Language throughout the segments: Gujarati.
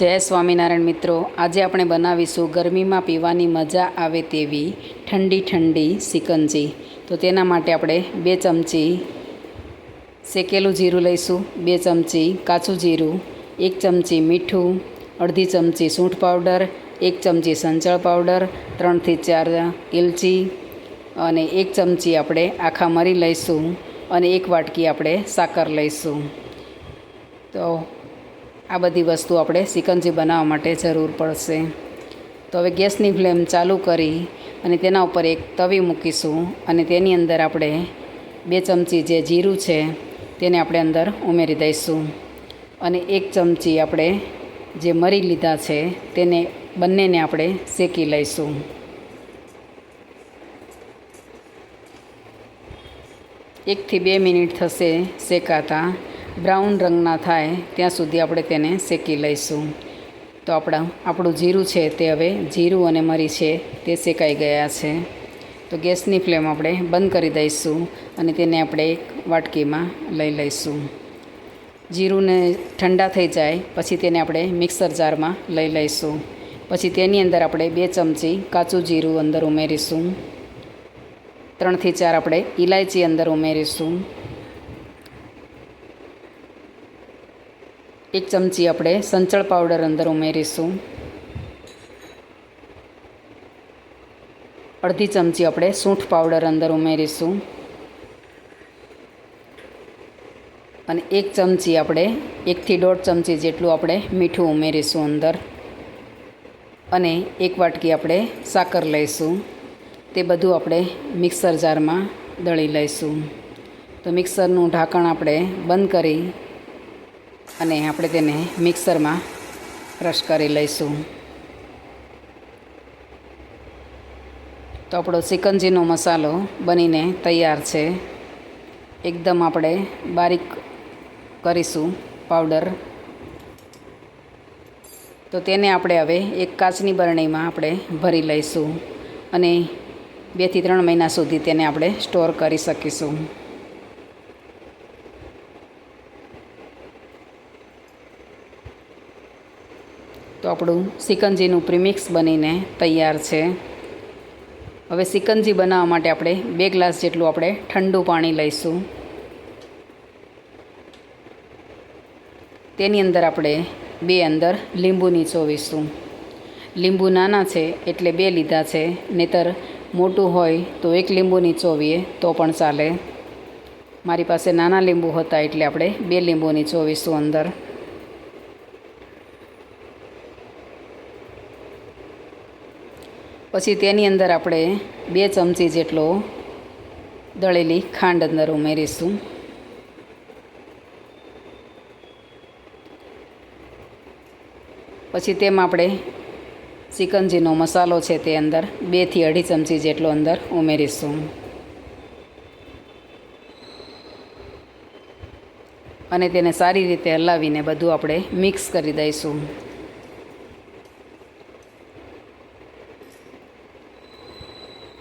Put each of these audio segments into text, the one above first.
જય સ્વામિનારાયણ મિત્રો, આજે આપણે બનાવીશું ગરમીમાં પીવાની મજા આવે તેવી ઠંડી ઠંડી સિકંજી। તો તેના માટે આપણે 2 ચમચી શેકેલું જીરું લઈશું, 2 ચમચી કાચું જીરું, 1 ચમચી મીઠું, અડધી ચમચી સૂંઠ પાવડર, 1 ચમચી સંચળ પાવડર, 3 થી 4 એલચી અને 1 ચમચી આપણે આખા મરી લઈશું અને 1 વાટકી આપણે સાકર લઈશું। તો આ બધી વસ્તુ આપણે સિકંજી બનાવવા માટે જરૂર પડશે। તો હવે ગેસની ફ્લેમ ચાલુ કરી અને તેના ઉપર એક તવી મૂકીશું અને તેની અંદર આપણે 2 ચમચી જે જીરું છે તેને આપણે અંદર ઉમેરી દઈશું અને 1 ચમચી આપણે જે મરી લીધા છે તેને બંનેને આપણે શેકી લઈશું। 1 થી 2 મિનિટ થશે શેકાતા, બ્રાઉન રંગના થાય ત્યાં સુધી આપણે તેને શેકી લઈશું। તો આપણું જીરું છે તે હવે જીરું અને મરી છે તે શેકાઈ ગયા છે। તો ગેસની ફ્લેમ આપણે બંધ કરી દઈશું અને તેને આપણે એક વાટકીમાં લઈ લઈશું। જીરુંને ઠંડા થઈ જાય પછી તેને આપણે મિક્સર જારમાં લઈ લઈશું। પછી તેની અંદર આપણે 2 ચમચી કાચું જીરું અંદર ઉમેરીશું, 3 થી 4 આપણે ઇલાયચી અંદર ઉમેરીશું, 1 ચમચી આપણે સંચળ પાવડર અંદર ઉમેરીશું, અડધી ચમચી આપણે સૂંઠ પાવડર અંદર ઉમેરીશું અને 1 ચમચી આપણે 1 થી 1.5 ચમચી જેટલું આપણે મીઠું ઉમેરીશું અંદર અને 1 વાટકી આપણે સાકર લઈશું। તે બધું આપણે મિક્સર જારમાં દળી લઈશું। તો મિક્સરનું ઢાંકણ આપણે બંધ કરી અને આપણે તેને મિક્સરમાં ક્રશ કરી લઈશું। તો આપણો સિકંજીનો મસાલો બનીને તૈયાર છે। એકદમ આપણે બારીક કરીશું પાવડર। તો તેને આપણે હવે એક કાચની બરણીમાં આપણે ભરી લઈશું અને 2 થી 3 મહિના સુધી તેને આપણે સ્ટોર કરી શકીશું। તો આપણું સિકંજીનું પ્રીમિક્સ બનીને તૈયાર છે। હવે સિકંજી બનાવવા માટે આપણે 2 ગ્લાસ જેટલું આપણે ઠંડુ પાણી લઈશું। તેની અંદર આપણે 2 લીંબુ નીચોવીશું। લીંબુ નાના છે એટલે 2 લીધા છે, નહીંતર મોટું હોય તો 1 લીંબુ નીચોવીએ તો પણ ચાલે। મારી પાસે નાના લીંબુ હતા એટલે આપણે 2 લીંબુ નીચોવીશું અંદર। પછી તેની અંદર આપણે 2 ચમચી જેટલો દળેલી ખાંડ અંદર ઉમેરીશું। પછી તેમાં આપણે સિકંજીનો મસાલો છે તે અંદર 2 થી 2.5 ચમચી જેટલો અંદર ઉમેરીશું અને તેને સારી રીતે હલાવીને બધું આપણે મિક્સ કરી દઈશું।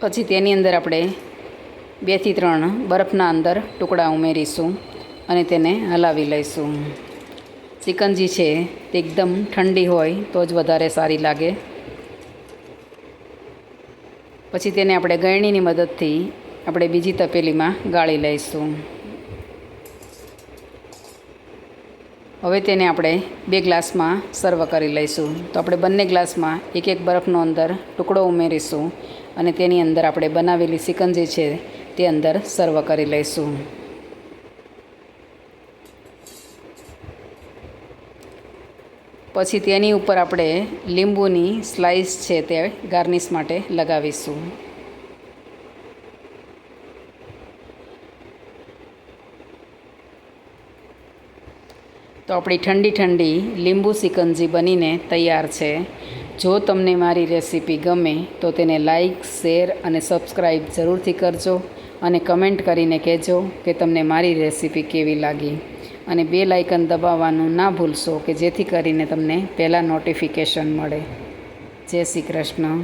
પછી તેની અંદર આપણે 2 થી 3 બરફના અંદર ટુકડા ઉમેરીશું અને તેને હલાવી લઈશું। સિકંજી છે તે એકદમ ઠંડી હોય તો જ વધારે સારી લાગે। પછી તેને આપણે ગળણીની મદદથી આપણે બીજી તપેલીમાં ગાળી લઈશું। હવે તેને આપણે 2 ગ્લાસમાં સર્વ કરી લઈશું। તો આપણે બંને ગ્લાસમાં 1 બરફનો અંદર ટુકડો ઉમેરીશું અને તેની અંદર આપણે બનાવેલી સિકંજી છે તે અંદર સર્વ કરી લઈશું। પછી તેની ઉપર આપણે લીંબુની સ્લાઈસ છે તે ગાર્નિશ માટે લગાવીશું। તો આપણી ઠંડી ઠંડી લીંબુ સિકંજી બનીને તૈયાર છે। જો તમને મારી રેસીપી ગમે તો તેને લાઈક, શેર અને સબસ્ક્રાઈબ જરૂરથી કરજો અને કમેન્ટ કરીને કહેજો કે તમને મારી રેસીપી કેવી લાગી અને બેલ આઇકન દબાવવાનું ના ભૂલશો કે જેથી કરીને તમને પહેલાં નોટિફિકેશન મળે। જય શ્રી કૃષ્ણ।